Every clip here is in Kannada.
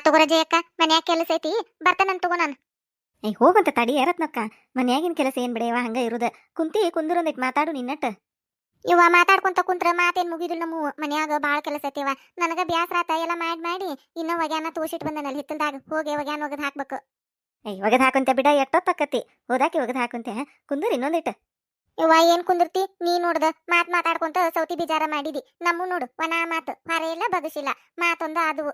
ತಗೋರ ಜಯಕ್ಕ ಮನ್ಯಾಗ ಕೆಲಸ ಐತಿ ಬರ್ತಾನಂತ ತಗೋ ನಾನು. ಹೋಗಂತ ತಡಿ ಯಾರತ್ನಕ್ಕ. ಮನ್ಯಾಗಿನ ಕೆಲಸ ಏನ್ ಬಿಡೆಯವ, ಹಂಗ ಇರುದ. ಕುಂದಿರೊಂದಿಟ್ ಮಾತಾಡು ನಿನ್ನಟ್ಟ. ಇವ ಮಾತಾಡ್ಕೊಂತ ಕುಂತ್ರ ಮಾತೇನ್ ಮುಗಿದಿಲ್ಲ ನಮ್ಮ ಮನ್ಯಾಗ ಬಾಳ ಕೆಲಸ ಐತಿವ. ನನಗ ಬ್ಯಾಸರ ಆತ ಎಲ್ಲ ಮಾಡಿ ಇನ್ನ ಒಗ್ಯಾನ ತೋಸಿಟ್ ಬಂದನಲ್ಲಿ ಹಿತ್ತಲ್ದಾಗ ಹೋಗಿ ಒಗ್ಯಾನ ಒಗದ್ ಹಾಕ್ಬೇಕು. ಒಗದ್ ಹಾಕುಂತೆ ಬಿಡ, ಎಷ್ಟೊತ್ತಕ್ಕತಿ ಹೋದಾಕಿ ಒಗದ್ ಹಾಕುಂತೆ. ಕುಂದ್ರ ಇನ್ನೊಂದಿಟ್ಟು. ಇವ ಏನ್ ಕುಂದಿರ್ತಿ ನೀ ನೋಡ್ದ ಮಾತಾಡ್ಕೊಂತ ಸೌತಿ ಬಿಜಾರ ಮಾಡಿದಿ. ನಮ್ಮ ನೋಡು ಒಣ ಮಾತು ಹೊರೆ ಇಲ್ಲ ಬಗಸಿಲ್ಲ ಮಾತೊಂದ ಅದು.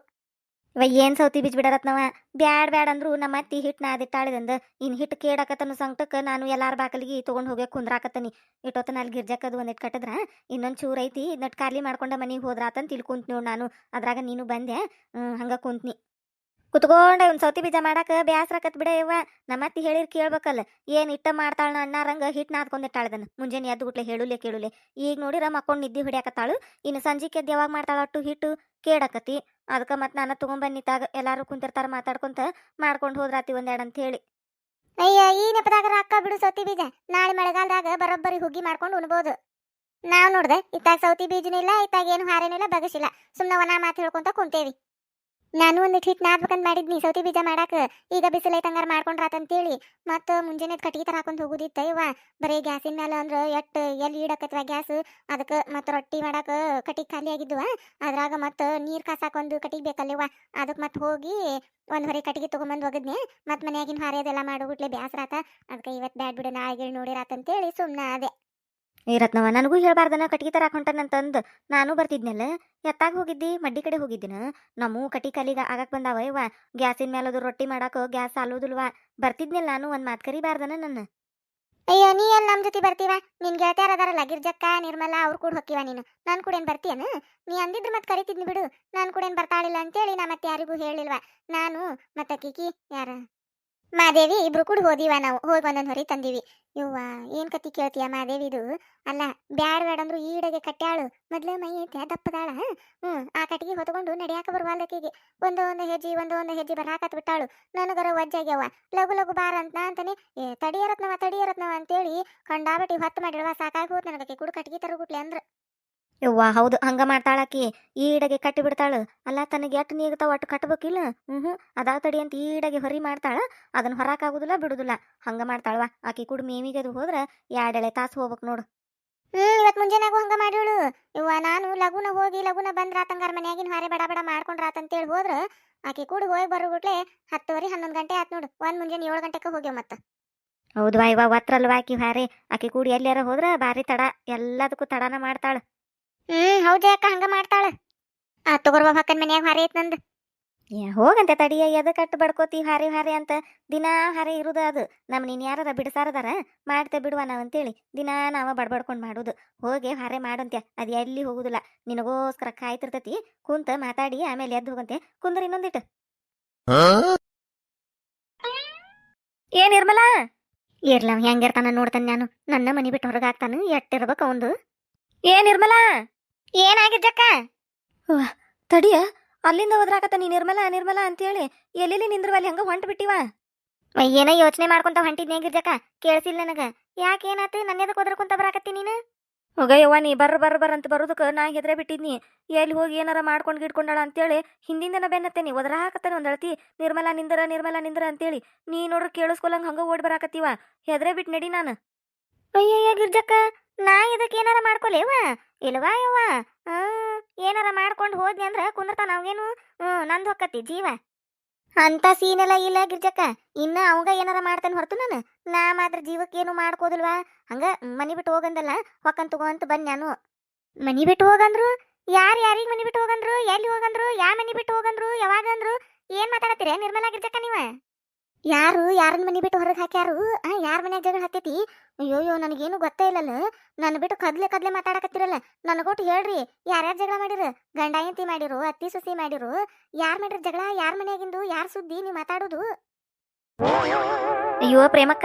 ಏನ್ ಸೌತಿ ಬೀಜ ಬಿಡರತ್ನವ. ಬ್ಯಾಡ್ ಅಂದ್ರು ನಮ್ಮ ಅತ್ತಿ ಹಿಟ್ಟು ನಾದಿಟ್ಟಾಳಿದಂದ ಇನ್ ಹಿಟ್ಟು ಕೇಡಾಕತ್ತನು ಸಂಕಟಕ್ಕೆ ನಾನು ಎಲ್ಲಾರ ಬಾಕಲಿಗೆ ತಗೊಂಡ್ ಹೋಗಿ ಕುಂದ್ರಾಕತ್ತನಿ. ಇಟ್ಟೊತ್ತ ನಲ್ಲಿ ಗಿರ್ಜಕ್ಕದು ಒಂದಿಟ್ ಕಟ್ಟದ್ರ ಇನ್ನೊಂದ್ ಚೂರ್ ಐತಿ, ನಟ್ ಖಾಲಿ ಮಾಡ್ಕೊಂಡ ಮನಿಗೆ ಹೋದ್ರಾತಂತ ತಿಳ್ಕೊಂತ ನೋಡ್ ನಾನು. ಅದ್ರಾಗ ನೀನು ಬಂದೆ, ಹಂಗ ಕುಂತ್ನಿ. ಕುತ್ಕೊಂಡ ಒಂದ್ ಸೌತಿ ಬೀಜ ಮಾಡಾಕ ಬ್ಯಾಸ್ರಾಕತ್ ಬಿಡ ಯವ್ವ. ನಮ್ಮ ಅತ್ತಿ ಹೇಳಿರ್ ಕೇಳ್ಬೇಕಲ್ಲ. ಏನ್ ಇಟ್ಟ ಮಾಡ್ತಾಳ ಅಣ್ಣಾರಂಗ ಹಿಟ್ಟು ನಾದ್ಕೊಂಡಿಟ್ಟಾಳದನ್ನ. ಮುಂಜಾನೆ ಎದ್ದು ಗುಟ್ಲೆ ಹೇಳುಲೆ ಕೇಳುಲೆ. ಈಗ ನೋಡಿರ ಮಕ್ಕೊಂಡ್ ನಿದ್ದಿ ಹೊಡ್ಯಾಕತ್ತಾಳು. ಇನ್ನು ಸಂಜಿಕೆ ಎದ್ದು ಯಾವಾಗ ಮಾಡ್ತಾಳ ಅಟ್ಟು ಹಿಟ್ಟು ಕೇಡಾಕತಿ. ಅದಕ್ಕೆ ಮತ್ತೆ ನಾನು ತಗೊಂಬನ್ನಿತಾಗ ಎಲ್ಲಾರು ಕುಂತಿರ್ತಾರ ಮಾತಾಡ್ಕೊಂತ ಮಾಡ್ಕೊಂಡು ಹೋದ್ರಾತಿ ಒಂದೆರಡು ಅಂತ ಹೇಳಿ. ಅಯ್ಯ ಈ ನೆಪದಾಗ ಅಕ್ಕ ಬಿಡು ಸೌತಿ ಬೀಜ. ನಾಳೆ ಮಳೆಗಾಲದಾಗ ಬರೋಬ್ಬರಿ ಹುಗ್ಗಿ ಮಾಡ್ಕೊಂಡು ಉಣ್ಬೋದು. ನಾವ್ ನೋಡ್ದೆ ಇತ್ತಾಗ ಸೌತಿ ಬೀಜನೂ ಇಲ್ಲ, ಇತ್ತಾಗ ಏನು ಹಾರೇನೂ ಇಲ್ಲ ಬಗಸಿಲ್ಲ. ಸುಮ್ನ ಒಣ ಮಾತು ಹೇಳ್ಕೊಂತ ಕುಂತೇವಿ. ನಾನು ಒಂದಿಟ್ಟು ಹಿಟ್ಟು ನಾದ್ಬೇಕಂತ ಮಾಡಿದ್ನಿ ಸೌತಿ ಬೀಜ ಮಾಡಾಕ. ಈಗ ಬಿಸಿಲೈತೆ ಹಂಗಾರ ಮಾಡ್ಕೊಂಡ್ರಾತಂತೇಳಿ ಮತ್ತು ಮುಂಜಾನೆ ಕಟ್ಗಿ ತರ ಹಾಕೊಂಡ್ ಹೋಗುದಿತ್ತ. ಇವ ಬರೀ ಗ್ಯಾಸಿನ ಮೇಲೆ ಅಂದ್ರೆ ಎಲ್ಲಿ ಇಡಕತ್ವ ಗ್ಯಾಸ್. ಅದಕ್ಕೆ ಮತ್ತೆ ರೊಟ್ಟಿ ಮಾಡಾಕ ಕಟ್ಟಿಗೆ ಖಾಲಿ ಆಗಿದ್ವ. ಅದ್ರಾಗ ಮತ್ತೆ ನೀರ್ ಕಾಸಾಕ ಒಂದು ಕಟ್ಟಿಗೆ ಬೇಕಲ್ಲಿವ. ಅದಕ್ಕೆ ಮತ್ತೆ ಹೋಗಿ ಒಂದ್ ಹೊರೆ ಕಟ್ಟಿಗೆ ತಗೊಂಬಂದ್ ಒಗದ್ನೆ. ಮತ್ತೆ ಮನ್ಯಾಗಿನ ಹಾರೇದೆಲ್ಲ ಮಾಡೋಗುಟ್ಲೆ ಬ್ಯಾಸ್ರಾತ. ಅದಕ್ಕೆ ಇವತ್ತು ಬ್ಯಾಡ್ ಬಿಡು ನಾಳೆಗೆ ನೋಡಿರಾತಂತೇಳಿ ಸುಮ್ಮನೆ ಅದೇ. ರತ್ನವ ನನಗೂ ಹೇಳ್ಬಾರ್ದನ ಕಟ್ಗಿ ತರಾಕ್ ಹೊಂಟನಂತಂದು. ನಾನು ಬರ್ತಿದ್ನಲ್ಲ. ಎತ್ತಾಗ ಹೋಗಿದ್ದಿ ಮಡ್ಡಿ ಕಡೆ ಹೋಗಿದ್ದಿನ. ನಮ್ಮ ಕಟ್ಟಿ ಕಾಲಿಗ ಆಗಕ್ ಬಂದಾವ ಇವ. ಗ್ಯಾಸಿನ ಮೇಲದು ರೊಟ್ಟಿ ಮಾಡಾಕ ಗ್ಯಾಸ್ ಸಾಲೋದಿಲ್ವಾ. ಬರ್ತಿದ್ನಲ್ಲ ನಾನು, ಒಂದ್ ಮಾತ್ ಕರಿಬಾರ್ದನ ನನ್ನ. ಅಯ್ಯೋ ನೀ ಏನ್ ನಮ್ ಜೊತೆ ಬರ್ತೀವ? ನಿನ್ ಗೆಳತಿಯಾರ ಅದಾರಲ್ಲ ಗಿರ್ಜಕ್ಕ ನಿರ್ಮಲಾ ಅವ್ರು ಕೂಡ ಹೊಕ್ಕಿವ. ನೀನು ನನ್ ಕೂಡ ಏನ್ ಬರ್ತೀಯನ? ನೀ ಅಂದಿದ್ರ ಮತ್ತೆ ಕರಿತಿದ್ನಿ ಬಿಡು. ನಾನು ಕೂಡ ಏನ್ ಬರ್ತಾಳಿಲ್ಲ ಅಂತೇಳಿ ನಾ ಮತ್ತೆ ಯಾರಿಗೂ ಹೇಳಿಲ್ವಾ. ನಾನು ಮತ್ತ ಕಿಕಿ ಯಾರ ಮಾದೇವಿ ಇಬ್ರು ಕೂಡ ಹೋದಿವ. ನಾವು ಹೋಗಿ ಒಂದೊಂದ್ ಹೊರಿ ತಂದಿವಿ. ಇವ್ವ ಏನ್ ಕತಿ ಕೇಳ್ತೀಯ ಮಾದೇವಿದು? ಅಲ್ಲ ಬ್ಯಾಡ್ ಅಂದ್ರು ಈಡೆಗೆ ಕಟ್ಟ್ಯಾಳು. ಮೊದ್ಲು ಮೈ ಐತೆ ದಪ್ಪದಾಳ. ಆ ಕಟ್ಟಿಗೆ ಹೊತ್ಕೊಂಡು ನಡಿಯಾಕ ಬರುವಲ್ದಕ್ಕಿಗೆ. ಒಂದೊಂದು ಹೆಜ್ಜೆ ಬರಾಕತ್ ಬಿಟ್ಟಾಳು. ನನಗರ ವಜ್ಜಾಗ್ಯವ. ಲಘು ಲಘು ಬಾರ ಅಂತ ಅಂತಾನೆ ತಡಿಯರತ್ನವ ಅಂತೇಳಿ ಕಂಡಾಬಟ್ಟಿ ಹೊತ್ತು ಮಾಡಿಡವ. ಸಾಕಾಗಿ ಹೋತ್ ನನಗೆ ಕೂಡ ಕಟ್ಟಿಗೆ ತರಗುಟ್ಲೆ ಅಂದ್ರ. ಯವ್ವ ಹೌದು, ಹಂಗ ಮಾಡ್ತಾಳಕಿ. ಈಡಗೆ ಕಟ್ಟಿ ಬಿಡ್ತಾಳು. ಅಲ್ಲ ತನಗೆ ಎಟ್ಟು ನೀಗ್ತಾವ ಒಟ್ಟು ಕಟ್ಬೇಕಿಲ್ಲ. ಅದಾವ ತಡಿ ಅಂತ ಈಡಗೆ ಹೊರಿ ಮಾಡ್ತಾಳ. ಅದನ್ನ ಹೊರಾಕಾಗುದಿಲ್ಲ ಬಿಡುದಿಲ್ಲ. ಹಂಗ ಮಾಡ್ತಾಳವ ಆಕಿ ಕೂಡ ಮೇಮಿಗೆದು ಹೋದ್ರ 2 ತಾಸು ಹೋಗ್ಬೇಕು ನೋಡು. ಇವತ್ ಮುಂಜಾನಾಗೂ ಹಂಗ ಮಾಡಿಳು. ಇವ್ವ ನಾನು ಲಗುನ ಹೋಗಿ ಲಗುನ ಬಂದ್ರಾತಂಗಾರ ಮನ್ಯಾಗಿನ ಹಾರೆ ಬಡ ಬಡ ಮಾಡ್ಕೊಂಡ್ರಾತಂತೇಳಿ ಹೋದ್ರ ಆಕಿ ಕೂಡ ಹೋಗಿ ಬರೋಗುಟ್ಲೆ 10:30 11 ಗಂಟೆ ಆತ್ ನೋಡು. ಒಂದ್ ಮುಂಜಾನೆ 7 ಗಂಟೆಗೆ ಹೋಗ್ಯವ ಮತ್ತ. ಹೌದ್ವಾ ಇವ ಒತ್ರಲ್ವಾ ಆಕಿ ಹಾರೆ. ಆಕಿ ಕೂಡ ಎಲ್ಲಾರ ಹೋದ್ರ ಬಾರಿ ತಡ, ಎಲ್ಲದಕ್ಕೂ ತಡಾನ ಮಾಡ್ತಾಳ. ಹೌದೇ ಅಕ್ಕ ಹಂಗ ಮಾಡ್ತಾಳ. ಆ ತಗೋರ್ವ ಹಕ್ಕನ್ ಮನ್ಯಾಗ ಹಾರಿ ಐತ್ ನಂದು. ಹೋಗಂತೆ ತಡಿಯ ಎದ ಕಟ್ಟು ಬಡ್ಕೋತಿ ಹಾರಿ ಅಂತ. ದಿನಾ ಹಾರಿ ಇರುದ ಅದು. ನೀನ್ ಯಾರ ಬಿಡ್ಸಾರದಾರ ಮಾಡ್ತೆ ಬಿಡುವ ನಾವಂತೇಳಿ ದಿನಾ ನಾವ ಬಡ್ಬಡ್ಕೊಂಡ್ ಮಾಡುದು. ಹೋಗಿ ಹಾರೆ ಮಾಡಂತ್ಯ, ಅದ್ ಎಲ್ಲಿ ಹೋಗುದಿಲ್ಲ. ನಿನಗೋಸ್ಕರ ಕಾಯ್ತಿರ್ತತಿ. ಕುಂತ ಮಾತಾಡಿ ಆಮೇಲೆ ಎದ್ದು ಹೋಗಂತೆ. ಕುಂದ್ರ ಇನ್ನೊಂದಿಟ್ಟು. ಏನ್ ನಿರ್ಮಲಾ? ಇರ್ಲ ಹೆಂಗಿರ್ತಾನ ನೋಡ್ತಾನೆ ನಾನು. ನನ್ನ ಮನಿ ಬಿಟ್ಟು ಹೊರಗಾಗ್ತಾನ. ಎಟ್ಟಿರ್ಬೇಕು ಅವಂದು. ಏನ್ ನಿರ್ಮಲಾ? ಏನಾಗಿದ್ದಕ್ಕ? ತಡಿಯ, ಅಲ್ಲಿಂದ ಹೋದ್ರಾಕತ್ತ ನೀ ನಿರ್ಮಲಾ ಅಂತೇಳಿ ಎಲ್ಲೆಲ್ಲಿ ನಿಂದ್ರವ ಅಲ್ಲಿ ಹಂಗ ಹೊಂಟ ಬಿಟ್ಟಿವ. ಏನೋ ಯೋಚನೆ ಮಾಡ್ಕೊಂತ ಹೊಂಟಿದ್ನೇ ಗಿರ್ಜಕ್ಕ. ಕೇಳಿಸಿಲ್ಲ ನನಗ. ಯಾಕೇನಾತು? ನನ್ನೆದಕ್ ಹೋದ್ರಕೊಂತ ಬರಾಕತ್ತಿ ನೀನು? ಹೋಗಯ್ಯವ್ವ ನೀ ಬರ್ರ ಅಂತ ಬರೋದಕ್ಕೆ ನಾ ಹೆದ್ರೆ ಬಿಟ್ಟಿದ್ನಿ. ಎಲ್ಲಿ ಹೋಗಿ ಏನಾರ ಮಾಡ್ಕೊಂಡು ಗಿಡ್ಕೊಂಡಾಳ ಅಂತೇಳಿ ಹಿಂದಿಂದನ ಬೆನ್ನತ್ತೇನಿ. ಒದ್ರ ಹಾಕತ್ತಾನ ಒಂದಳತಿ ನಿರ್ಮಲಾ ನಿಂದ್ರ ಅಂತೇಳಿ. ನೀ ನೋಡ್ರ ಕೇಳಿಸ್ಕೊಲಂಗ ಹಂಗ ಓಡಿ ಬರಾಕತ್ತೀವ. ಹೆದ್ರೆ ಬಿಟ್ಟು ನಡಿ ನಾನು. ಅಯ್ಯಯ್ಯ ಗಿರ್ಜಕ್ಕ, ನಾ ಇದಕ್ಕೆ ಏನಾರ ಮಾಡ್ಕೊಲೇವ? ಇಲ್ವಾ ಯವ್ವ. ಏನಾರ ಮಾಡ್ಕೊಂಡು ಹೋದ್ನಿ ಅಂದ್ರ ಕುಂದ್ರತಾನ ಅವಾಗೇನು. ನಂದು ಹೊಕ್ಕತಿ ಜೀವ. ಅಂತ ಸೀನೆಲ್ಲ ಇಲ್ಲ ಗಿರ್ಜಕ್ಕ. ಇನ್ನ ಅವಂಗ ಏನಾರ ಮಾಡ್ತಾನೆ ಹೊರತು ನಾ ಮಾತ್ರ ಜೀವಕ್ಕೇನು ಮಾಡ್ಕೋದಿಲ್ವಾ. ಹಂಗ ಮನಿ ಬಿಟ್ಟು ಹೋಗಂದಲ್ಲ ಹೊಕ್ಕನ್ ತಗೋ ಅಂತ ಬಂದ್ ನಾನು. ಮನಿ ಬಿಟ್ಟು ಹೋಗಂದ್ರು? ಯಾರಿಗೆ ಮನಿ ಬಿಟ್ಟು ಹೋಗಂದ್ರು? ಎಲ್ಲಿ ಹೋಗಂದ್ರು? ಮನಿ ಬಿಟ್ಟು ಹೋಗಂದ್ರು? ಯಾವಾಗಂದ್ರು? ಏನ್ ಮಾತಾಡತ್ತೀರ ನಿರ್ಮಲಾ ಗಿರ್ಜಕ್ಕ ನೀವ? ಯಾರನ್ನ ಮನಿ ಬಿಟ್ಟು ಹೊರಗೆ ಹಾಕ್ಯಾರು? ಯಾರ ಮನ್ಯಾಗ ಜಗಳ ಹತ್ತೈತಿ? ಅಯ್ಯೋಯ್ಯೋ ನನಗೇನು ಗೊತ್ತೇ ಇಲ್ಲಲ್ಲ. ನನ್ನ ಬಿಟ್ಟು ಕದ್ಲೆ ಮಾತಾಡಕತ್ತಿರಲ್ಲ. ನನಗೊಟ್ಟು ಹೇಳ್ರಿ, ಯಾರ್ಯಾರು ಜಗಳ ಮಾಡಿರ? ಗಂಡ ಹೆಂಡತಿ ಮಾಡಿರು, ಅತ್ತಿ ಸೊಸಿ ಮಾಡಿರು? ಯಾರ್ ಮಾಡಿರ ಜಗಳ? ಯಾರ ಮನ್ಯಾಗಿಂದು? ಯಾರ ಸುದ್ದಿ ನೀವು ಮಾತಾಡೋದು? ಅಯ್ಯೋ ಪ್ರೇಮಕ್ಕ.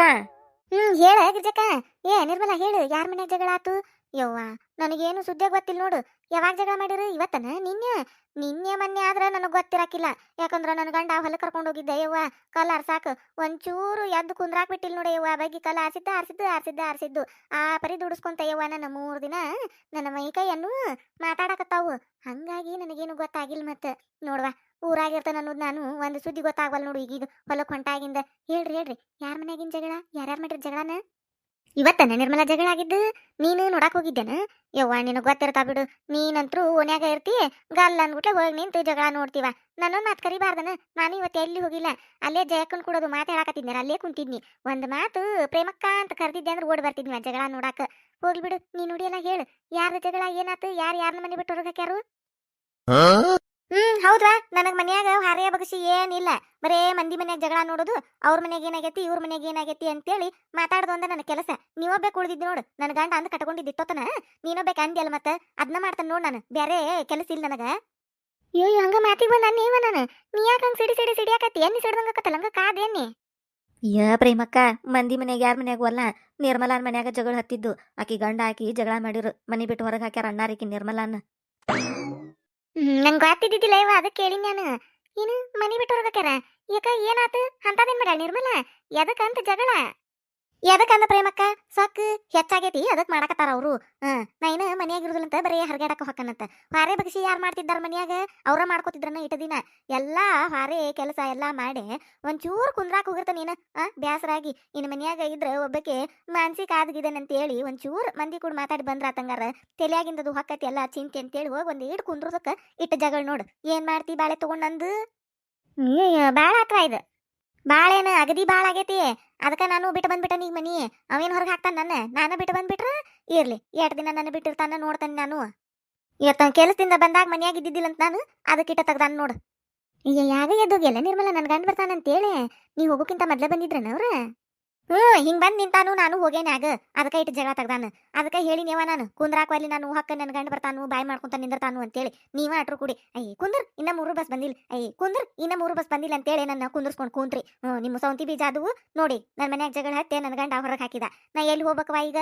ಹೇಳ ಗಿರ್ಜಕ್ಕ. ನಿರ್ಮಲಾ ಹೇಳು, ಯಾರ ಮನ್ಯಾಗ ಜಗಳ ಆತು? ಯವ್ವ ನನಗೇನು ಸುದ್ದಿ ಗೊತ್ತಿಲ್ಲ ನೋಡು. ಯಾವಾಗ ಜಗಳ ಮಾಡಿರು ಇವತ್ತನ ನಿನ್ನೆ ಮೊನ್ನೆ ಆದ್ರ ನನಗ್ ಗೊತ್ತಿರಾಕಿಲ್ಲ. ಯಾಕಂದ್ರ ನನ್ನ ಗಂಡ ಹೊಲ ಕರ್ಕೊಂಡು ಹೋಗಿದ್ದೆ ಯವ್ವ. ಕಲ್ಲ ಆರ್ಸಾಕ ಒಂಚೂರು ಎದ್ದು ಕುಂದ್ರಾಕ್ ಬಿಟ್ಟಿಲ್ ನೋಡಿ ಯವ್ವ. ಬಗ್ಗಿ ಕಲ್ಲ ಆರ್ಸಿದ್ದು ಆ ಪರಿ ದುಡಿಸ್ಕೊಂತ ಯವ್ವ. ನನ್ನ 3 ದಿನ ನನ್ನ ಮೈಕೈಯನ್ನು ಮಾತಾಡಕತ್ತಾವು. ಹಂಗಾಗಿ ನನಗೇನು ಗೊತ್ತಾಗಿಲ್ಲ. ಮತ್ತೆ ನೋಡ್ವಾ, ಊರಾಗಿರ್ತಾನ ಅನ್ನೋದು ನಾನು ಒಂದು ಸುದ್ದಿ ಗೊತ್ತಾಗವಲ್ ನೋಡು. ಈಗೀಗ ಹೊಲಕ್ ಹೊಂಟಾಗಿಂದ ಹೇಳ್ರಿ ಯಾರ ಮನ್ಯಾಗಿನ ಜಗಳ, ಯಾರ್ಯಾರು ಮಾಡಿರ ಜಗಳನ? ಇವತ್ತನ ನಿರ್ಮಲಾ ಜಗಳ ಆಗಿದ್ದು? ನೀನು ನೋಡಕ್ ಹೋಗಿದ್ದೇನ? ಯವ್ವ ನಿನಗ್ ಗೊತ್ತಿರ್ತಾ ಬಿಡು. ನೀನಂತ್ರು ಓನ್ಯಾಗ ಇರ್ತಿ, ಗಲ್ಲ ಅಂದ್ಬಿಟ್ಲೆ ಹೋಗಿ ನಿಂತು ಜಗಳ ನೋಡ್ತೀವ. ನನ್ನೊಂದು ಮಾತು ಕರಿಬಾರ್ದನ? ನಾನು ಇವತ್ತು ಎಲ್ಲಿ ಹೋಗಿಲ್ಲ, ಅಲ್ಲೇ ಜಯಕ್ಕನ್ ಕೂಡೋದು ಮಾತು ಹೇಳಾಕತ್ತಿದ್ನ, ಅಲ್ಲೇ ಕುಂತಿದ್ನಿ. ಒಂದು ಮಾತು ಪ್ರೇಮಕ್ಕ ಅಂತ ಕರೆದಿದ್ದೆ ಅಂದ್ರೆ ಓಡಿ ಬರ್ತಿದ್ನಿ ಜಗಳ ನೋಡಾಕ. ಹೋಗ್ಲಿ ಬಿಡು, ನೀನು ನುಡಿಯಲ್ಲ ಹೇಳು. ಯಾರ ಜಗಳ ಏನಾತು? ಯಾರನ್ನ ಮನೆ ಬಿಟ್ಟು ಹೊರಗೆ ಹಾಕ್ಯಾರು? ಹೌದ್ವಾ, ನನಗ್ ಮನ್ಯಾಗ ಹಾರೆಯ ಬಗಸಿ ಏನಿಲ್ಲ. ಬರೇ ಮಂದಿ ಮನ್ಯಾಗ ಜಗಳ ನೋಡೋದು, ಅವ್ರ ಮನ್ಯಾಗ ಏನಾಗೈತಿ ಇವ್ರ ಮನ್ಯಾಗ ಏನಾಗೈತಿ ಅಂತೇಳಿ ಮಾತಾಡೋದು ಒಂದ ನನ್ನ ಕೆಲಸ. ನೀವೊಬ್ಬೇಕು ಉಳಿದಿದ್ದು ನೋಡು. ನನ್ನ ಗಂಡ ಅಂದ್ ಕಟ್ಕೊಂಡಿದ್ದಿಟ್ಟೋತನ ನೀನೊಬ್ಬೇಕು ಅಂದ್ಯಲ್ಲ, ಮತ್ತೆ ಅದನ್ನ ಮಾಡ್ತಾನೆ ನೋಡ್. ನಾನು ಬೇರೆ ಕೆಲಸ ಇಲ್ಲ ನನಗ. ಅಯ್ಯೋ ಹಂಗ ಮಾತಿಗೆ ಬಂದ ನಾನು. ನೀ ಯಾಕೆ ಹಂಗ ಸಿಡಿಯಾಕತ್ತಿ? ಎಣ್ಣಿ ಸಿಡ್ದಂಗತ್ತಲ್ಲ, ಹಂಗ ಕಾದೇನಿ? ಪ್ರೇಮಕ್ಕ, ಮಂದಿ ಮನ್ಯಾಗ ಯಾರ ಮನ್ಯಾಗ ಅಲ್ಲ, ನಿರ್ಮಲಾನ್ ಮನ್ಯಾಗ ಜಗಳ ಹತ್ತಿದ್ದು. ಆಕಿ ಗಂಡ ಆಕಿ ಜಗಳ ಮಾಡಿರು, ಮನಿ ಬಿಟ್ಟು ಹೊರಗೆ ಹಾಕ್ಯಾರ ಅಣ್ಣಾರಿಕಿ ನಿರ್ಮಲಾನ. ನಂಗೆ ಗೊತ್ತಿದ್ದಿದ್ದಿಲ್ಲ ಇವ, ಅದಕ್ಕೆ ಕೇಳಿ ನಾನು. ಏನು ಮನಿ ಬಿಟ್ಟು ಹೊರಗಾಕ್ಯಾರ? ಯಾಕ ಏನಾತು? ಅಂತದೇನ್ ಮಾಡ್ಯಾಳ ನಿರ್ಮಲಾ? ಎದಕ್ಕಂತ ಜಗಳ? ಎದಕ್ಕಂದ ಪ್ರೇಮಕ್ಕ? ಸಾಕು ಹೆಚ್ಚಾಗೈತಿ, ಅದಕ್ಕೆ ಮಾಡಕತ್ತಾರ ಅವರು. ನಾ ಇನ್ನ ಮನ್ಯಾಗ ಇರುದಿಲ್ಲಂತ ಬರೀ ಹರಗಾಡಕ ಹೊಕ್ಕನಂತ. ಹಾರೆ ಬಗ್ಸಿ ಯಾರು ಮಾಡ್ತಿದ್ದಾರ ಮನ್ಯಾಗ? ಅವ್ರ ಮಾಡ್ಕೋತಿದ್ರನ ಇಟ ದಿನ. ಎಲ್ಲಾ ಹಾರೆ ಕೆಲಸ ಎಲ್ಲಾ ಮಾಡಿ ಒಂಚೂರು ಕುಂದ್ರಾಕ ಹೋಗಿರ್ತಾನ ನೀನು. ಬ್ಯಾಸರಾಗಿ ಇನ್ನು ಮನ್ಯಾಗ ಇದ್ರ ಒಬ್ಬಕ್ಕೆ ಮಾನಸಿಕ ಆದ್ಗಿದನಂತ ಹೇಳಿ ಒಂಚೂರು ಮಂದಿ ಕೂಡ ಮಾತಾಡಿ ಬಂದ್ರ ಆತಂಗಾರ ತಲೆಯಾಗಿಂದದು ಹೊಕ್ಕತಿ ಎಲ್ಲ ಚಿಂತೆ ಅಂತೇಳಿ ಹೋಗಿ ಒಂದ್ ಇಟ್ಟು ಕುಂದ್ರದಕ್ಕ ಇಟ್ಟ ಜಗಳ ನೋಡು. ಏನ್ ಮಾಡ್ತಿ ಬಾಳೆ ತಗೊಂಡಂದು? ಬಾಳ ಹತ್ರ ಇದು. ಬಾಳೇನ ಅಗದಿ ಬಾಳ ಆಗೈತಿ. ಅದಕ್ಕ ನಾನು ಬಿಟ್ಟು ಬಂದ್ಬಿಟ್ಟ ನೀಗ್ ಮನಿ. ಅವೇನ್ ಹೊರಗೆ ಹಾಕ್ತಾನ ನಾನು ಬಿಟ್ಟು ಬಂದ್ಬಿಟ್ರ ಇರ್ಲಿ. 2 ದಿನ ನನ್ನ ಬಿಟ್ಟಿರ್ತಾನ ನೋಡ್ತಾನೆ ನಾನು. ಇವತ್ತ ಕೆಲಸದಿಂದ ಬಂದಾಗ ಮನ್ಯಾಗ ಇದ್ದಿದ್ದಿಲ್ಲ ಅಂತ ನಾನು ಅದಕ್ಕೆ ಇಟ್ಟ ತೆಗ್ದಾನ ನೋಡು. ಈಗ ಯಾಗ ಎದ್ದೋಗಿಲ್ಲ ನಿರ್ಮಲ, ನನ್ ಗಂಡ ಬರ್ತಾನಂತೇಳಿ. ನೀ ಹೋಗೋಕ್ಕಿಂತ ಮೊದ್ಲ ಬಂದಿದ್ರನ ಅವ್ರ? ಹಿಂಗ್ ಬಂದ್ ನಿಂತಾನು, ನಾನು ಹೋಗೇನ್ಯಾಗ. ಅದಕ್ಕ ಇಟ್ಟು ಜಗಳ ತೆಗ್ದಾನ. ಅದಕ್ಕ ಹೇಳಿನೇವ ನಾನು, ಕುಂದ್ರಾಕ್ವಲ್ಲಿ ನಾನು ಹಕ್ಕ ನನ್ನ ಗಂಡ ಬರ್ತಾನು ಬಾಯ್ ಮಾಡ್ಕೊಂತ ನಿಂದಿರ್ತಾನು ಅಂತೇಳಿ. ನೀವ ಅಟ್ರು ಕೂಡಿ ಕುಂದ್ರ ಇನ್ನ 3 ಬಸ್ ಬಂದಿಲ್ಲ, ಕುಂದ್ರ ಇನ್ನ 3 ಬಸ್ ಬಂದಿಲ್ಲ ಅಂತೇಳಿ ನನ್ನ ಕುಂದ್ರಸ್ಕೊಂಡ್ ಕೂಂತ್ರಿ. ನಿಮ್ಮ ಸೌಂತಿ ಬೀಜ ಅದು ನೋಡಿ. ನನ್ನ ಮನ್ಯಾಗ ಜಗಳ ಹತ್ತೆ ನನ್ನ ಗಂಡ ಹೊರಗೆ ಹಾಕಿದ. ನಾ ಎಲ್ಲಿ ಹೋಗ್ಬೇಕವಾ ಈಗ?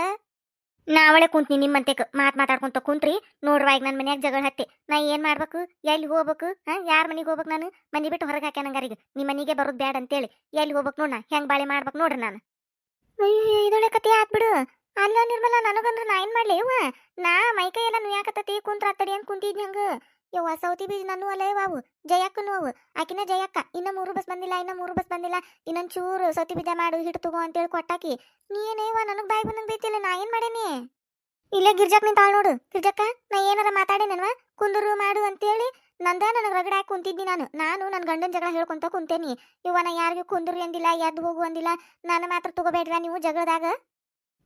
ನಾ ಅವಳೆ ಕುಂತ್ನಿ ನಿಮ್ಮಂತೆಕ್ ಮಾತಾಡ್ಕೊಂತ ಕುಂತ್ರಿ ನೋಡ್ವಾ. ಈಗ ನನ್ನ ಮನ್ಯಾಗ ಜಗಳ ಹತ್ತೆ ನಾ ಏನ್ ಮಾಡ್ಬೇಕು? ಎಲ್ಲಿ ಹೋಗ್ಬೇಕು? ಯಾರ ಮನಿಗೆ ಹೋಗ್ಬೇಕು? ನಾನು ಮನಿ ಬಿಟ್ಟು ಹೊರಗೆ ಹಾಕ್ಯಾನಂಗಾರೀಗ. ನಿಮ್ಮ ಮನಿಗೆ ಬರೋದು ಬ್ಯಾಡ ಅಂತೇಳಿ. ಎಲ್ಲಿ ಹೋಗ್ಬೇಕು ನೋಡ್? ನಾ ಹೆಂಗ್ ಬಾಳೆ ಮಾಡ್ಬೇಕು ನೋಡ್ರಿ ನಾನು. ಇದೊಳೆ ಕತೆ ಆತ್ಬಿಡು. ಅಲ್ಲ ನಿರ್ಮಲ, ನನಗಂದ್ರ ನಾ ಏನ್ ಮಾಡ್ಲಿ ಯವ್ವ? ನಾ ಮೈಕೈ ಎಲ್ಲ ನುಯಾಕತ್ತತಿ ಕುಂತ್ರ ಅತ್ತಡಿ ಅಂತ ಕುಂತಿದ್ನಿ ಹಂಗ. ಯವ್ವ ಸೌತಿ ಬೀಜ ನಾನು ಅಲ್ಲ ಯವ್ವ, ಅವು ಜಯಕ್ಕನು ಅವು. ಆಕಿನ ಜಯಕ್ಕ ಇನ್ನ 3 ಬಸ್ ಬಂದಿಲ್ಲ, ಇನ್ನೊಂಚೂರು ಸೌತಿ ಬೀಜ ಮಾಡು ಹಿಟ್ಟು ತಗೋ ಅಂತೇಳಿ ಕೊಟ್ಟಾಕಿ. ನೀನೇವ ನನಗ್ ಬಾಯ್ ಬಂದಂಗ್ ಬೈತಿಲ್ಲ. ನಾ ಏನ್ ಮಾಡೇನಿ? ಇಲ್ಲೇ ಗಿರ್ಜಾಕ್ ನಿಂತಾಳ ನೋಡು. ಗಿರ್ಜಕ್ಕ, ನಾ ಏನಾರ ಮಾತಾಡೇನಲ್ವಾ? ಕುಂದರು ಮಾಡು ಅಂತೇಳಿ ನನಗ್ ರಗಡ ಹಾಕಿ ಕುಂತಿದ್ನಿ ನಾನು ನನ್ನ ಗಂಡನ ಜಗಳ ಹೇಳ್ಕೊಂತ ಕುಂತೇನಿ. ಇವ ನಾ ಯಾರಿಗೂ ಕುಂದ್ರಿ ಅಂದಿಲ್ಲ, ಎದ್ದು ಹೋಗು ಅಂದಿಲ್ಲ. ನನ್ನ ಮಾತ್ರ ತಗೋಬೇಡ್ರ ನೀವು ಜಗಳದಾಗ.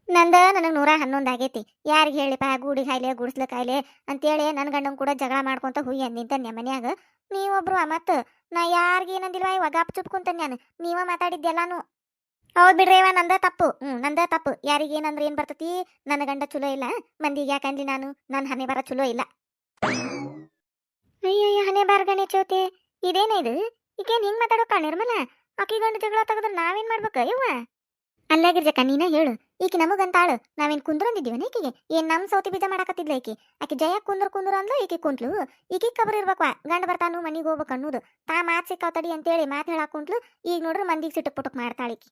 ನನಗ್ 111 ಆಗೈತಿ. ಯಾರಿಗೆ ಹೇಳಿಪ್ಪ? ಗೂಡಿ ಕಾಯಿಲೆ ಗುಡಿಸ್ಲ ಕಾಯಿಲೆ ಅಂತೇಳಿ ನನ್ನ ಗಂಡನ್ ಕೂಡ ಜಗಳ ಮಾಡ್ಕೊಂತ ಹುಯ್ಯ ನಿಂತನ್ಯ ಮನ್ಯಾಗ. ನೀವೊಬ್ರು ಮತ್ ನಾ ಯಾರಿಗೆ ಏನಂದಿಲ್ವಾ ಇವಾಗ ಗಪ್ ಚುಪ್ಕೊಂತ ನಾನು. ನೀವ ಮಾತಾಡಿದ್ದೆಲ್ಲಾನು. ಹೌದ್ ಬಿಡ್ರಿ ಇವ, ನಂದ ತಪ್ಪು. ನಂದ ತಪ್ಪು. ಯಾರಿಗೆ ಏನಂದ್ರೆ ಏನ್ ಬರ್ತತಿ? ನನ್ನ ಗಂಡ ಚಲೋ ಇಲ್ಲ, ಮಂದಿಗೆ ಯಾಕಂದ್ಲಿ ನಾನು? ನನ್ನ ಹಣೆ ಬರ ಚಲೋ ಇಲ್ಲ. ಅಯ್ಯಯ್ಯ ಹಣೆ ಬಾರ ಗಣೇಶೋತೆ, ಇದೇನ ಇದು? ಈಗೇನ್ ಹಿಂಗ್ ಮಾತಾಡೋಕ ನಿರ್ಮಲ? ಆಕಿ ಗಂಡ ಜಗಳ ತೆಗದ್ರ ನಾವೇನ್ ಮಾಡ್ಬೇಕ ಇವ? ಅಲ್ಲ ಗಿರ್ಜಕ್ಕ, ನೀನ ಹೇಳು. ಈಕಿ ನಮಗಂತಾಳು, ನಾವೇನ್ ಕುಂದ್ರಂದಿದ್ದೀವನ ಈಕಿಗೆ? ಏನ್ ನಮ್ ಸೌತಿ ಬೀಜ ಮಾಡಾಕತ್ತಿದ್ಲ ಈಕಿ? ಆಕಿ ಜಯ ಕುಂದ್ರ ಅಂದ್ಲ, ಈಕಿ ಕುಂತ್ಲು. ಈಕಿ ಕಬರ್ ಇರ್ಬೇಕ್ವಾ, ಗಂಡ ಬರ್ತಾನು ಮನಿಗೆ ಹೋಗ್ಬೇಕು ಅನ್ನೋದು. ತಾ ಮಾತ್ ಸಿಕ್ಕಾವ್ ತಡಿ ಅಂತೇಳಿ ಮಾತು ಹೇಳಾಕ್ ಕುಂತ್ಲು. ಈಗ ನೋಡ್ರಿ ಮಂದಿಗೆ ಸಿಟಕ್ ಪುಟಕ್ ಮಾಡ್ತಾಳಿಕಿ.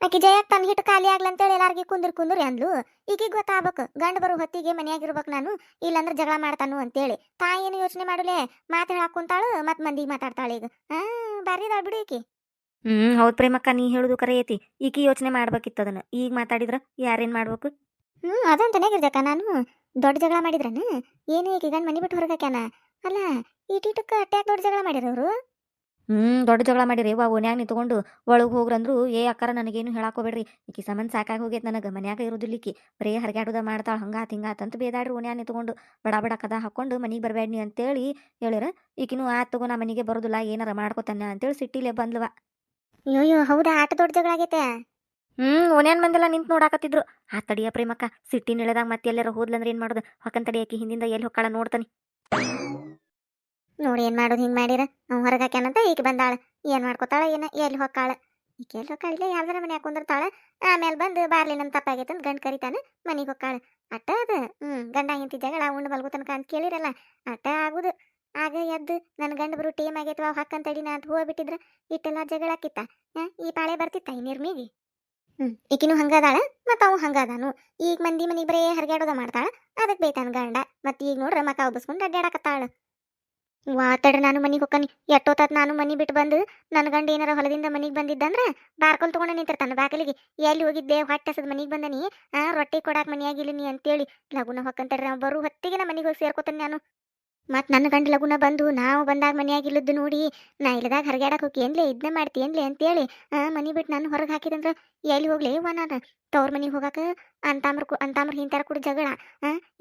ಆಕಿ ಜಯಕ್ ತನ್ನ ಹಿಟ್ಟು ಖಾಲಿ ಆಗ್ಲಂತೇಳಿ ಎಲ್ಲಾರ್ಗಿ ಕುಂದ್ರಿ ಅಂದ್ಲು. ಈಗೀಗ ಗೊತ್ತಾಗ್ಬೇಕು, ಗಂಡ ಬರೋ ಹೊತ್ತಿಗೆ ಮನ್ಯಾಗಿರ್ಬೇಕು ನಾನು, ಇಲ್ಲಾಂದ್ರೆ ಜಗಳ ಮಾಡ್ತಾನು ಅಂತೇಳಿ. ತಾ ಏನು ಯೋಚನೆ ಮಾಡುಲೆ, ಮಾತು ಹೇಳಾಕ್ ಕುಂತಾಳು, ಮತ್ ಮಂದಿಗೆ ಮಾತಾಡ್ತಾಳೆ ಈಗ. ಬಾರಿದಾಳ್ ಬಿಡು ಈಕಿ. ಹೌದ್ ಪ್ರೇಮಕ್ಕ, ನೀ ಹೇಳುದು ಕರೆ ಐತಿ. ಈಕಿ ಯೋಚನೆ ಮಾಡ್ಬೇಕಿತ್ತು ಅದನ್ನ. ಈಗ ಮಾತಾಡಿದ್ರ ಯಾರೇನ್ ಮಾಡ್ಬೇಕು? ಅದಂತಾನೆ ಗಿರ್ಜಕ್ಕ, ನಾನು ದೊಡ್ಡ ಜಗಳ ಮಾಡಿದ್ರನ ಏನು ಈಕಿ ಗಂಡ ಮನಿ ಬಿಟ್ಟು ಹೊರಗಾಕ್ಯಾನ? ಅಲ್ಲ ಈಟೀಟಕ್ಕ ಅಟ್ಯಾಕ್ ದೊಡ್ಡ ಜಗಳ ಮಾಡಿರವ್ರು? ದೊಡ್ಡ ಜಗಳ ಮಾಡಿರಿ ವಾ. ಓನ್ಯಾಗ ನಿಂತ್ಕೊಂಡು ಒಳಗೆ ಹೋಗ್ರಂದ್ರು ಅಕ್ಕಾರ ನನಗೇನು ಹೇಳಾಕೋಬೇಡ್ರಿ, ಈಕಿ ಸಂಬಂಧ ಸಾಕಾಗಿ ಹೋಗೈತೆ ನನಗೆ. ಮನ್ಯಾಗ ಇರೋದಿಲ್ಲ ಈಕಿ, ಬರೀ ಹರಗಾಡುದ ಮಾಡ್ತಾಳ, ಹಂಗಾತ್ ಹಿಂಗಾತಂತ ಬೇದಾಡ್ರಿ. ಓನ್ಯಾಗ ನಿಂತ್ಕೊಂಡು ಬಡ ಕದ ಹಾಕೊಂಡು ಮನಿಗೆ ಬರಬೇಡ್ನಿ ಅಂತೇಳಿ ಹೇಳಿರ. ಈಕಿನೂ ಆತ್ ತಗೋ, ನಾ ಮನಿಗೆ ಬರೋದಿಲ್ಲ, ಏನಾರ ಮಾಡ್ಕೋತಾನ ಅಂತೇಳಿ ಸಿಟ್ಟಿಲೆ ಬಂದ್ಲವ. ಅಯ್ಯೋ ಹೌದಾ, ಆಟ ದೊಡ್ಡ ಜಗಳ ಆಗೈತೆ. ಓನ್ಯಾನ್ ಮಂದೆಲ್ಲ ನಿಂತ್ ನೋಡಾಕತ್ತಿದ್ರು. ಆ ತಡಿಯ ಪ್ರೇಮಕ್ಕ, ಸಿಟ್ಟಿನ ಇಳೆದಾಗ ಮತ್ತೆ ಎಲ್ಲಾರ ಹೋದ್ಲಂದ್ರೆ ಏನ್ ಮಾಡೋದು? ಹೊಕ್ಕನ್ ತಡಿ, ಆಕಿ ಹಿಂದಿಂದ ಎಲ್ಲಿ ಹೊಕ್ಕಾಳ ನೋಡ್ತಾನೆ. ನೋಡಿ ಏನ್ ಮಾಡೋದು, ಹಿಂಗ್ ಮಾಡಿರ. ಅವ್ನು ಹೊರಗೆ ಹಾಕ್ಯಾನಂತ ಈಕಿ ಬಂದಾಳ. ಏನ್ ಮಾಡ್ಕೋತಾಳ ಏನ? ಎಲ್ಲಿ ಹೊಕ್ಕಾಳ ಈಕೆ? ಎಲ್ಲಿ ಹೊಕ್ಕಾಳಿಲ್ಲ, ಯಾರ್ದಾರ ಮನೆ ಹಾಕೊಂಡಿರ್ತಾಳ. ಆಮೇಲೆ ಬಂದು ಬಾರ್ಲಿ ನನ್ ತಪ್ಪಾಗೈತೆ ಅಂತ ಗಂಡ್ ಕರಿತಾನ, ಮನಿಗೆ ಹೊಕ್ಕಾಳ. ಅಟ್ಟ ಅದ ಗಂಡ ಹೆಂಡತಿ ಜಗಳ ಉಂಡು ಮಲ್ಗೋ ತನಕ ಅಂತ ಕೇಳಿರಲ್ಲ ಅಟ್ಟ ಆಗುದು. ಆಗ ಎದ್ದು ನನ್ನ ಗಂಡ ಬರು ಟೇಮ್ ಆಗೈತವ ಹಾಕಂತಡಿ ನಾ ಅಂತ ಹೋಗ್ಬಿಟ್ಟಿದ್ರ ಇಟ್ಟೆಲ್ಲ ಜಗಳ ಆಕಿತ್ತ. ಈ ಪಾಳೆ ಬರ್ತಿತ್ತ ಈ ನಿರ್ಮಿಗಿ. ಈಕಿನೂ ಹಂಗದಾಳ ಮತ್ತ ಅವು ಹಂಗದಾನು. ಈಗ ಮಂದಿ ಮನಿಗೆ ಬರೇ ಹರಿಗಾಡೋದ ಮಾಡ್ತಾಳ, ಅದಕ್ಕೆ ಬೇತಾನ ಗಂಡ. ಮತ್ತ ಈಗ ನೋಡ್ರ ಮಕ ಒಬ್ಬಸ್ಕೊಂಡು ಅಡ್ಡಾಡಕತ್ತಾಳ. ತಡ್ರಿ ನಾನು ಮನಿಗೆ ಹೊಕ್ಕನಿ. ಎಷ್ಟೊತ್ತಾತ್ ನಾನು ಮನಿ ಬಿಟ್ಟು ಬಂದು ನನ್ನ ಗಂಡ ಏನಾರ ಹೊಲದಿಂದ ಮನಿಗೆ ಬಂದಿದ್ದಂದ್ರ ಬಾರ್ಕೊಲ್ ತಗೊಂಡು ನಿಂತಿರ್ತಾನ ಬಾಕಲಿಗೆ. ಎಲ್ಲಿ ಹೋಗಿದ್ದೆ ಹೊಟ್ಟೆ ಹಸದ್ ಮನಿಗೆ ಬಂದನಿ, ರೊಟ್ಟಿ ಕೊಡಾಕ್ ಮನಿಯಾಗಿಲ್ಲ ನೀ ಅಂತೇಳಿ ಲಗುನ ಹೊಕ್ಕಂತಡ್ರಿ. ನಾವು ಬರೋ ಹೊತ್ತಿಗೆ ನಾ ಮನಿಗೆ ಹೋಗಿ ಸೇರ್ಕೊತಾನೆ ನಾನು. ಮತ್ತು ನನ್ನ ಗಂಡ ಲಗುನ ಬಂದು ನಾವು ಬಂದಾಗ ಮನಿಯಾಗಿಲ್ಲದ್ದು ನೋಡಿ ನಾ ಇಲ್ಲದಾಗ ಹರಿಗಾಡಕ್ಕೆ ಹೋಗಿ ಏನ್ಲೇ ಇದನ್ನೇ ಮಾಡ್ತಿ ಏನ್ಲೇ ಅಂತೇಳಿ ಮನಿ ಬಿಟ್ಟು ನಾನು ಹೊರಗೆ ಹಾಕಿದಂದ್ರೆ ಎಲ್ಲಿ ಹೋಗ್ಲಿ ಇವ ನಾನು ತವ್ರ ಮನಿಗೆ ಹೋಗಾಕ ಅಂತಾಮ್ರ ಹಿಂತಾರ ಕೂಡ ಜಗಳ.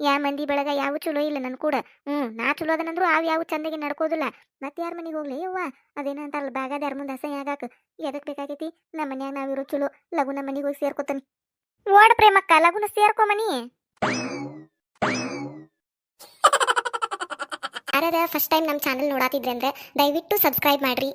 ಯಾ ಮಂದಿ ಬೆಳಗ ಯಾವ ಚಲೋ ಇಲ್ಲ ನನ್ ಕೂಡ. ನಾ ಚಲೋ ಅದನಂದ್ರು ಯಾವ ಚಂದಗೆ ನಡ್ಕೋದಿಲ್ಲ. ಮತ್ತೆ ಯಾರ ಮನಿಗೆ ಹೋಗ್ಲಿ ಯವ್ವ, ಅದೇನೋ ಅಂತಾರಲ್ಲ ಬ್ಯಾಗಾದ ಯಾರ ಮುಂದೆ ಅಸಹ್ಯ ಆಗಾಕ. ಎದಕ್ ಬೇಕಾಗೈತಿ? ನಮ್ಮ ಮನ್ಯಾಗ ನಾವಿರೋ ಚಲೋ ಲಗುನ ಮನಿಗೆ ಹೋಗಿ ಸೇರ್ಕೊತಾನೆ. ಓಡ್ ಪ್ರೇಮಕ್ಕ ಲಗುನ ಸೇರ್ಕೊ ಮನಿ. ಯಾರ್ಯಾರ ಫಸ್ಟ್ ಟೈಮ್ ನಮ್ಮ ಚಾನಲ್ ನೋಡಾತಿದ್ರೆ ಅಂದ್ರೆ ದಯವಿಟ್ಟು ಸಬ್ಸ್ಕ್ರೈಬ್ ಮಾಡ್ರಿ.